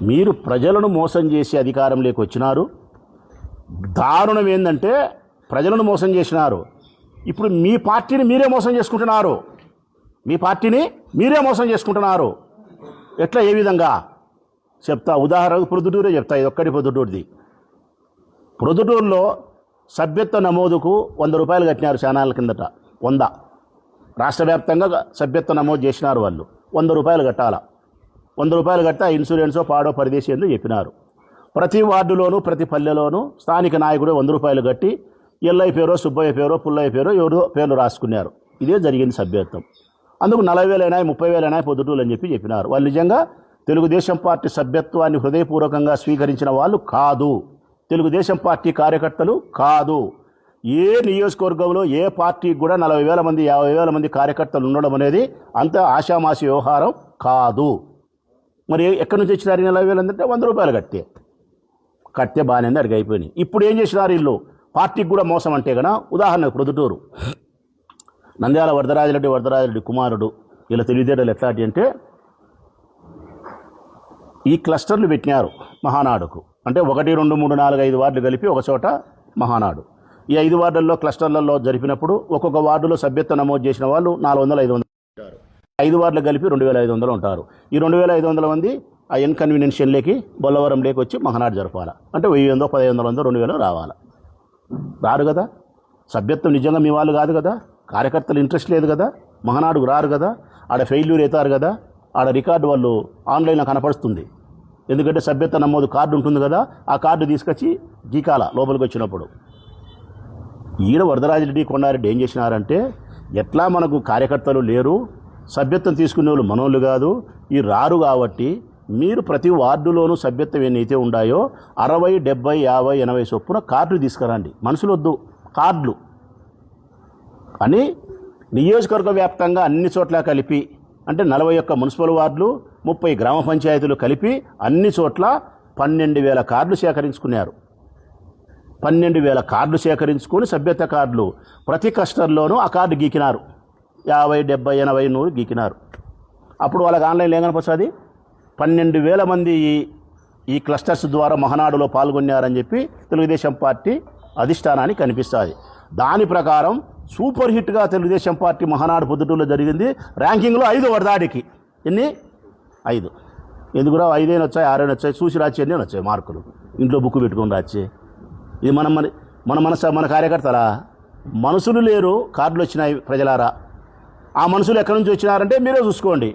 మీరు ప్రజలను మోసం చేసి అధికారంలోకి వచ్చినారు. దారుణం ఏంటంటే ప్రజలను మోసం చేసినారు. ఇప్పుడు మీ పార్టీని మీరే మోసం చేసుకుంటున్నారు. మీ పార్టీని మీరే మోసం చేసుకుంటున్నారు. ఎట్లా, ఏ విధంగా చెప్తా. ఉదాహరణకు ప్రొద్దుటూరే చెప్తా. ఇది ఒక్కటి ప్రొద్దుటూరుది. ప్రొద్దుటూరులో సభ్యత్వ నమోదుకు 100 రూపాయలు కట్టినారు ఛానళ్ళ కిందట. 100 రాష్ట్ర వ్యాప్తంగా సభ్యత్వ నమోదు చేసినారు. వాళ్ళు 100 రూపాయలు కట్టాలా. 100 రూపాయలు కడితే ఆ ఇన్సూరెన్సో పాడో పరిదేశీ ఏందో చెప్పినారు. ప్రతి వార్డులోనూ ప్రతి పల్లెలోనూ స్థానిక నాయకుడు 100 రూపాయలు కట్టి ఎల్లయ్య పేరో సుబ్బయ్య పేరో పుల్లయ్య పేరో ఎవరో పేర్లు రాసుకున్నారు. ఇదే జరిగింది సభ్యత్వం. అందుకు 40,000 అయినా 30,000 అయినా పొద్దుటూలు అని చెప్పినారు. వాళ్ళు నిజంగా తెలుగుదేశం పార్టీ సభ్యత్వాన్ని హృదయపూర్వకంగా స్వీకరించిన వాళ్ళు కాదు. తెలుగుదేశం పార్టీ కార్యకర్తలు కాదు. ఏ నియోజకవర్గంలో ఏ పార్టీకి కూడా 40,000 మంది 50,000 మంది కార్యకర్తలు ఉండడం అనేది అంత ఆషామాషి వ్యవహారం కాదు. మరి ఎక్కడి నుంచి వచ్చినారు 40,000 అంటే 100 రూపాయలు కడితే బాగానే ఉంది, అడిగి అయిపోయినాయి. ఇప్పుడు ఏం చేసినారు వీళ్ళు? పార్టీకి కూడా మోసం అంటే కన్నా ఉదాహరణకు ప్రొద్దుటూరు నంద్యాల వరదరాజిరెడ్డి కుమారుడు వీళ్ళ తెలివితేటలు ఎట్లాంటి అంటే ఈ క్లస్టర్లు పెట్టినారు మహానాడుకు. అంటే 1, 2, 3, 4, 5 వార్డులు కలిపి ఒక చోట మహానాడు. ఈ 5 వార్డుల్లో క్లస్టర్లలో జరిపినప్పుడు ఒక్కొక్క వార్డులో సభ్యత్వ నమోదు చేసిన వాళ్ళు 400-500 ఉంటారు. 5 వార్డులు కలిపి 2,500 ఉంటారు. ఈ 2,500 మంది ఆ ఇన్కన్వీనియన్షన్లేకి బొల్లవరం లేకి వచ్చి మహానాడు జరపాలి. అంటే 1,000, 1,500, 2,000 రావాలి. రారు కదా. సభ్యత్వం నిజంగా మీ వాళ్ళు కాదు కదా. కార్యకర్తలు ఇంట్రెస్ట్ లేదు కదా. మహానాడుకు రారు కదా. ఆడ ఫెయిల్యూర్ అవుతారు కదా. ఆడ రికార్డు వాళ్ళు ఆన్లైన్లో కనపడుతుంది. ఎందుకంటే సభ్యత్వ నమోదు కార్డు ఉంటుంది కదా. ఆ కార్డు తీసుకొచ్చి గీకాల లోపలికి వచ్చినప్పుడు. ఈడ వరదరాజిరెడ్డి కొండారెడ్డి ఏం చేసినారంటే ఎట్లా మనకు కార్యకర్తలు లేరు, సభ్యత్వం తీసుకునే వాళ్ళు మనోళ్ళు కాదు, ఈ రారు కాబట్టి మీరు ప్రతి వార్డులోనూ సభ్యత్వం ఏనైతే ఉన్నాయో 60, 70, 50, 80 చొప్పున కార్డులు తీసుకురండి. మనుషులు వద్దు, కార్డులు అని నియోజకవర్గ వ్యాప్తంగా అన్ని చోట్ల కలిపి, అంటే 41 మున్సిపల్ వార్డులు 30 గ్రామ పంచాయతీలు కలిపి అన్ని చోట్ల 12,000 కార్డులు సేకరించుకున్నారు. 12,000 కార్డులు సేకరించుకొని సభ్యత్వ కార్డులు ప్రతి క్లస్టర్లోనూ ఆ కార్డు గీకినారు. 50, 70, 80, 100 గీకినారు. అప్పుడు వాళ్ళకి ఆన్లైన్లో ఏం కనిపిస్తుంది? 12,000 మంది ఈ క్లస్టర్స్ ద్వారా మహానాడులో పాల్గొన్నారని చెప్పి తెలుగుదేశం పార్టీ అధిష్టానానికి కనిపిస్తుంది. దాని ప్రకారం సూపర్ హిట్గా తెలుగుదేశం పార్టీ మహానాడు పొద్దుటూరులో జరిగింది. ర్యాంకింగ్లో 5వ దాడికి. ఎన్ని? 5. ఎందుకురా 5 వచ్చాయి, 6 వచ్చాయి, చూసి రాచి అన్నీ వచ్చాయి మార్కులు. ఇంట్లో బుక్ పెట్టుకొని రాచి. ఇది మన కార్యకర్తలా? మనుషులు లేరు, కార్డులు వచ్చినాయి ప్రజలారా. ఆ మనుషులు ఎక్కడి నుంచి వచ్చినారంటే మీరే చూసుకోండి.